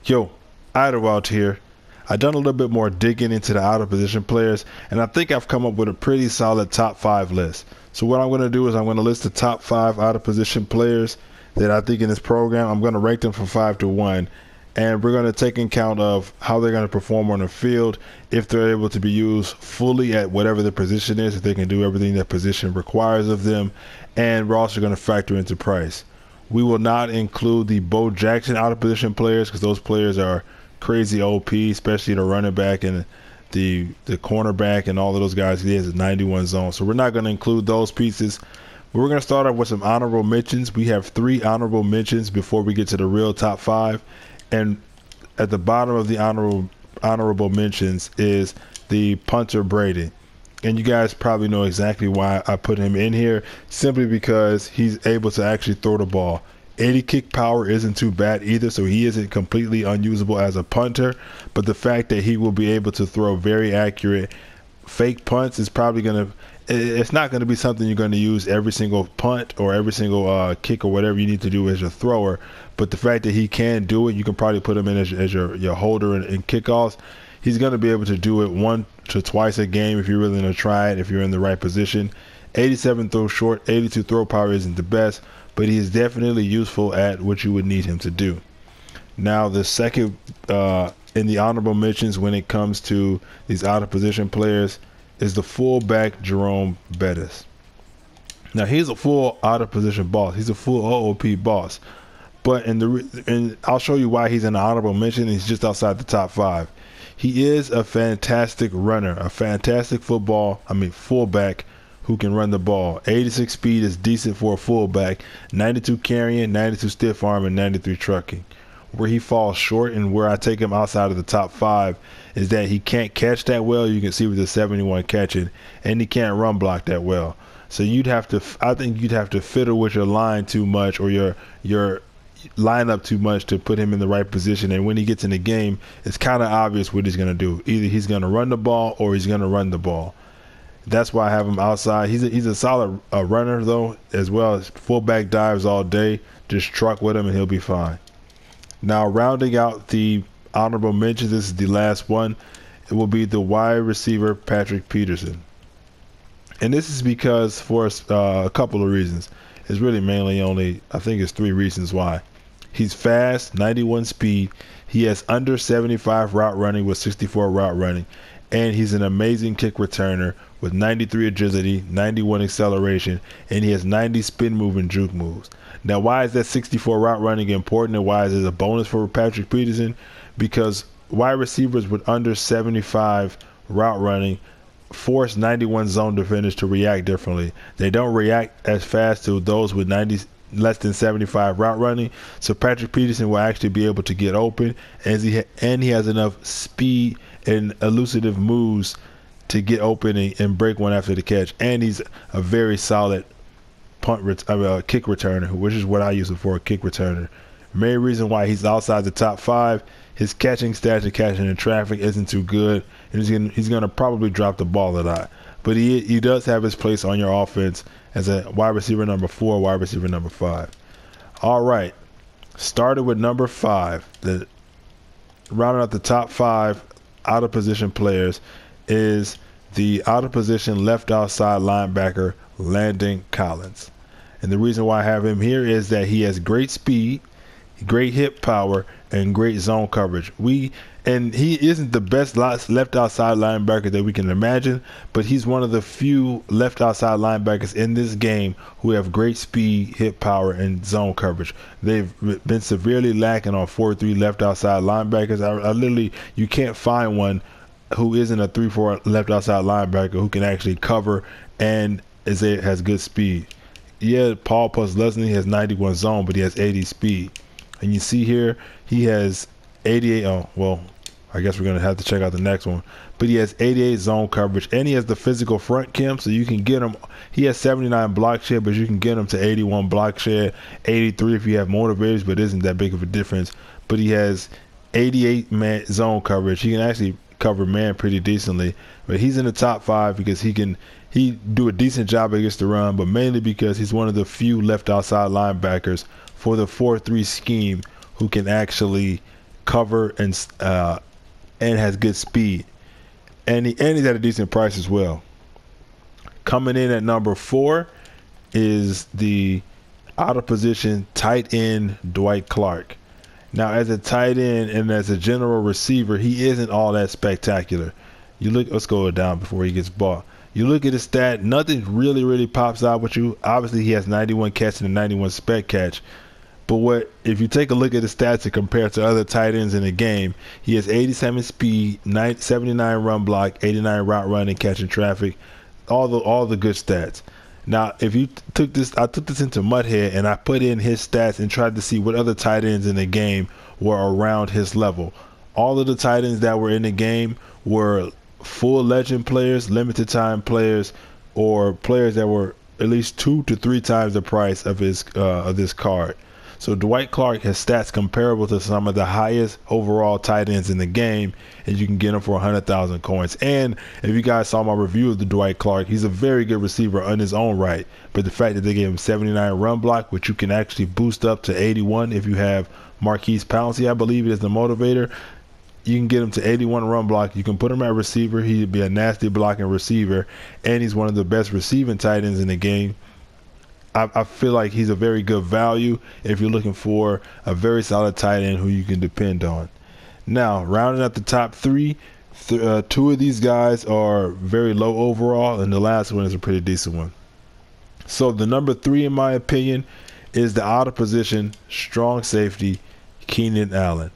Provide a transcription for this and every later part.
Yo, IDOLWILD here. I've done a little bit more digging into the out of position players, and I think I've come up with a pretty solid top 5 list. So what I'm going to do is I'm going to list the top 5 out of position players that I think in this program. I'm going to rank them from 5 to 1, and we're going to take in account of how they're going to perform on the field, if they're able to be used fully at whatever the position is, if they can do everything that position requires of them, and we're also going to factor into price. We will not include the Bo Jackson out of position players because those players are crazy OP, especially the running back and the cornerback and all of those guys. He has a 91 zone, so we're not going to include those pieces. We're going to start off with some honorable mentions. We have 3 honorable mentions before we get to the real top 5, and at the bottom of the honorable mentions is the punter Brady. And you guys probably know exactly why I put him in here, simply because he's able to actually throw the ball. 80 kick power isn't too bad either, so he isn't completely unusable as a punter, but the fact that he will be able to throw very accurate fake punts is probably going to, it's not going to be something you're going to use every single punt or every single kick or whatever you need to do as your thrower, but the fact that he can do it, you can probably put him in as your holder in kickoffs. He's going to be able to do it 1 to twice a game if you're really going to try it, if you're in the right position. 87 throw short, 82 throw power isn't the best, but he is definitely useful at what you would need him to do. Now, the second in the honorable mentions when it comes to these out of position players is the fullback Jerome Bettis. Now, he's a full out of position boss. He's a full OOP boss. But and I'll show you why he's in the honorable mention. He's just outside the top 5. He is a fantastic runner, a fantastic fullback who can run the ball. 86 speed is decent for a fullback, 92 carrying, 92 stiff arm, and 93 trucking. Where he falls short and where I take him outside of the top 5 is that he can't catch that well. You can see with the 71 catching, and he can't run block that well. So I think you'd have to fiddle with your line too much, or your line up too much to put him in the right position, and when he gets in the game, it's kind of obvious what he's going to do. Either he's going to run the ball or he's going to run the ball. That's why I have him outside. He's a solid runner though, as well as fullback dives all day. Just truck with him and he'll be fine. Now, rounding out the honorable mentions, this is the last one. It will be the wide receiver Patrick Peterson, and this is because for a couple of reasons. It's really mainly only, I think it's 3 reasons why. He's fast, 91 speed. He has under 75 route running with 64 route running. And he's an amazing kick returner with 93 agility, 91 acceleration, and he has 90 spin move and juke moves. Now, why is that 64 route running important, and why is it a bonus for Patrick Peterson? Because wide receivers with under 75 route running force 91 zone defenders to react differently. They don't react as fast to those with less than 75 route running. So Patrick Peterson will actually be able to get open, and he has enough speed and elusive moves to get open and break one after the catch. And he's a very solid kick returner, which is what I use him for, a kick returner. Main reason why he's outside the top 5, his catching stats and catching in traffic isn't too good, and he's gonna probably drop the ball a lot. But he does have his place on your offense as a wide receiver number 4, wide receiver number 5. All right, started with number 5. Rounding out the top 5 out of position players is the out of position left outside linebacker Landon Collins. And the reason why I have him here is that he has great speed, great hip power, and great zone coverage. And he isn't the best left outside linebacker that we can imagine, but he's one of the few left outside linebackers in this game who have great speed, hip power, and zone coverage. They've been severely lacking on 4-3 left outside linebackers. I literally, you can't find one who isn't a 3-4 left outside linebacker who can actually cover and has good speed. Yeah, Paul Posluszny has 91 zone, but he has 80 speed. And you see here, he has 88. Oh, well, I guess we're going to have to check out the next one. But he has 88 zone coverage, and he has the physical front chem, so you can get him. He has 79 block shed, but you can get him to 81 block shed, 83 if you have motivators, but it isn't that big of a difference. But he has 88 man zone coverage. He can actually cover man pretty decently, but he's in the top 5 because he do a decent job against the run, but mainly because he's one of the few left outside linebackers for the 4-3 scheme who can actually cover, and has good speed. And he's at a decent price as well. Coming in at number 4 is the out of position tight end Dwight Clark. Now, as a tight end and as a general receiver, he isn't all that spectacular. You look, let's go down before he gets bought. You look at his stat, nothing really pops out with you. Obviously, he has 91 catch and a 91 spec catch. But if you take a look at his stats and compare to other tight ends in the game, he has 87 speed, 79 run block, 89 route running, catching traffic, all the good stats. Now, if you took this, I took this into Mudhead and I put in his stats and tried to see what other tight ends in the game were around his level. All of the tight ends that were in the game were full legend players, limited time players, or players that were at least 2 to 3 times the price of this card. So Dwight Clark has stats comparable to some of the highest overall tight ends in the game, and you can get him for 100,000 coins. And if you guys saw my review of the Dwight Clark, he's a very good receiver on his own right. But the fact that they gave him 79 run block, which you can actually boost up to 81 if you have Marquise Pouncey, I believe, is the motivator. You can get him to 81 run block. You can put him at receiver. He'd be a nasty blocking receiver, and he's one of the best receiving tight ends in the game. I feel like he's a very good value if you're looking for a very solid tight end who you can depend on. Now, rounding up the top 3, 2 of these guys are very low overall, and the last one is a pretty decent one. So the number 3, in my opinion, is the out of position strong safety, Keenan Allen.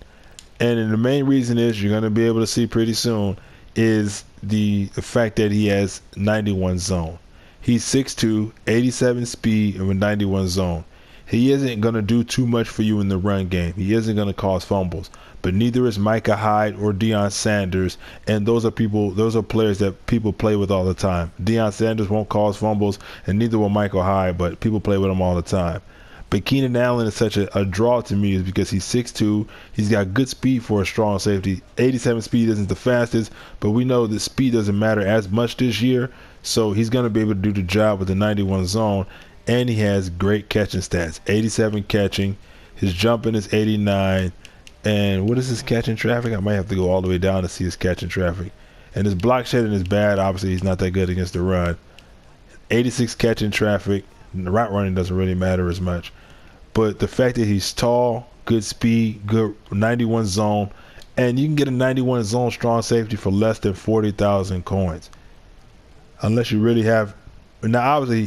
And the main reason is you're going to be able to see pretty soon is the fact that he has 91 zone. He's 6'2", 87 speed, and with 91 zone. He isn't going to do too much for you in the run game. He isn't going to cause fumbles. But neither is Micah Hyde or Deion Sanders, and those are players that people play with all the time. Deion Sanders won't cause fumbles, and neither will Michael Hyde, but people play with him all the time. But Keenan Allen is such a draw to me is because he's 6'2", he's got good speed for a strong safety. 87 speed isn't the fastest, but we know that speed doesn't matter as much this year, so he's going to be able to do the job with the 91 zone, and he has great catching stats. 87 catching, his jumping is 89, and what is his catching traffic? I might have to go all the way down to see his catching traffic. And his block shedding is bad. Obviously, he's not that good against the run. 86 catching traffic. The route running doesn't really matter as much. But the fact that he's tall, good speed, good 91 zone, and you can get a 91 zone strong safety for less than 40,000 coins. Unless you really have, now obviously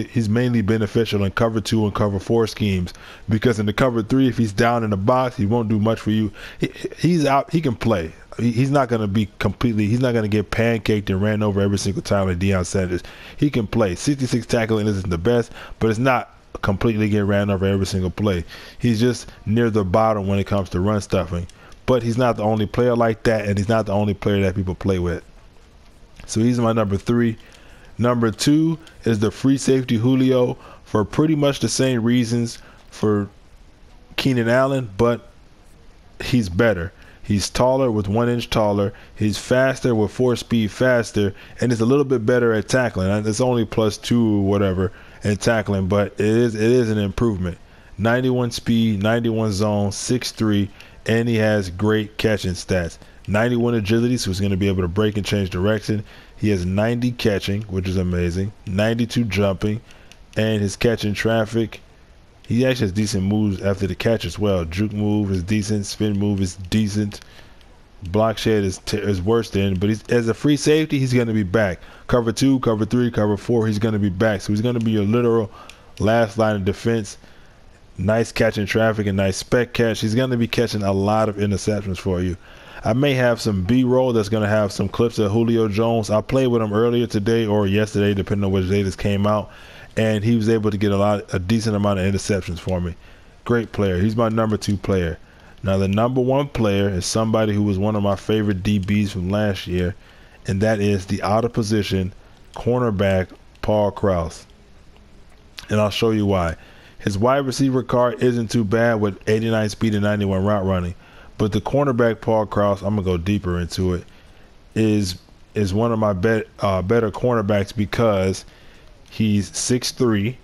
he's mainly beneficial in cover 2 and cover 4 schemes, because in the cover 3, if he's down in the box, he won't do much for you. He's out, he can play. He's not going to be he's not going to get pancaked and ran over every single time like Deion Sanders. He can play. 66 tackling isn't the best, but it's not completely get ran over every single play. He's just near the bottom when it comes to run stuffing. But he's not the only player like that, and he's not the only player that people play with. So he's my number 3. Number 2 is the free safety Julio, for pretty much the same reasons for Keenan Allen, but he's better. He's taller with 1 inch taller. He's faster with 4 speed faster, and is a little bit better at tackling. It's only +2 or whatever in tackling, but it is an improvement. 91 speed, 91 zone, 6'3", and he has great catching stats. 91 agility, so he's going to be able to break and change direction. He has 90 catching, which is amazing. 92 jumping, and his catching traffic, he actually has decent moves after the catch as well. Juke move is decent. Spin move is decent. Block shed is worse than, but as a free safety, he's going to be back. Cover 2, cover 3, cover 4, he's going to be back. So he's going to be your literal last line of defense. Nice catching traffic and nice spec catch. He's going to be catching a lot of interceptions for you. I may have some B-roll that's going to have some clips of Julio Jones. I played with him earlier today or yesterday, depending on which day this came out, and he was able to get a decent amount of interceptions for me. Great player. He's my number 2 player. Now, the number 1 player is somebody who was one of my favorite DBs from last year, and that is the out-of-position cornerback Paul Krause. And I'll show you why. His wide receiver card isn't too bad with 89 speed and 91 route running, but the cornerback Paul Krause, I'm going to go deeper into it, is one of my better cornerbacks because he's 6'3",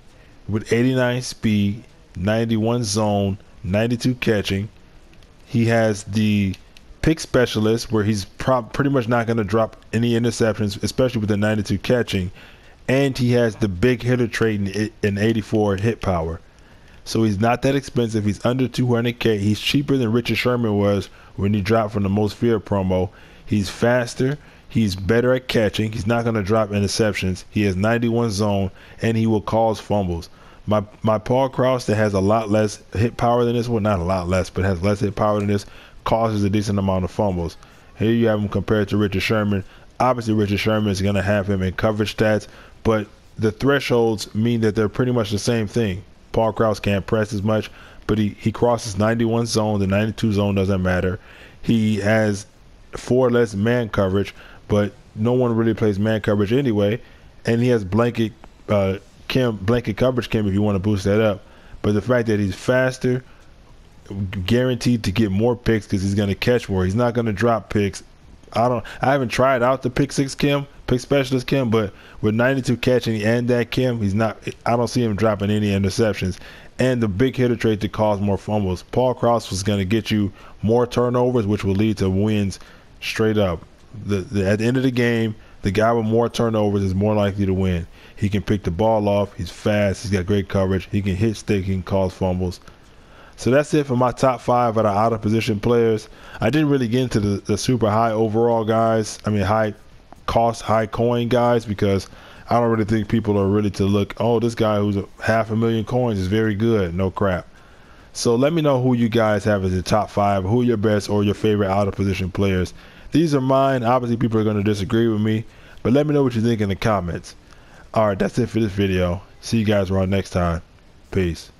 with 89 speed, 91 zone, 92 catching. He has the pick specialist, where he's pretty much not going to drop any interceptions, especially with the 92 catching. And he has the big hitter trait in 84 hit power. So he's not that expensive. He's under 200K. He's cheaper than Richard Sherman was when he dropped from the Most Feared promo. He's faster. He's better at catching. He's not going to drop interceptions. He has 91 zone, and he will cause fumbles. My Paul Krause, that has a lot less hit power than this one, not a lot less, but has less hit power than this, causes a decent amount of fumbles. Here you have him compared to Richard Sherman. Obviously, Richard Sherman is going to have him in coverage stats, but the thresholds mean that they're pretty much the same thing. Paul Krause can't press as much, but he crosses 91 zone. The 92 zone doesn't matter. He has 4 less man coverage, but no one really plays man coverage anyway. And he has blanket coverage Kim if you want to boost that up. But the fact that he's faster, guaranteed to get more picks because he's going to catch more. He's not going to drop picks. I haven't tried out the pick specialist Kim, but with 92 catching and that Kim, I don't see him dropping any interceptions. And the big hitter trait to cause more fumbles. Paul Krause was going to get you more turnovers, which will lead to wins straight up. At the end of the game, the guy with more turnovers is more likely to win. He can pick the ball off. He's fast. He's got great coverage. He can hit stick. He can cause fumbles. So that's it for my top 5 of the out of position players. I didn't really get into the super high overall guys. I mean, high cost, high coin guys, because I don't really think people are ready to look, oh, this guy who's 500,000 coins is very good. No crap. So let me know who you guys have as your top 5, who are your best or your favorite out of position players. These are mine. Obviously, people are going to disagree with me, but let me know what you think in the comments. All right, that's it for this video. See you guys around next time. Peace.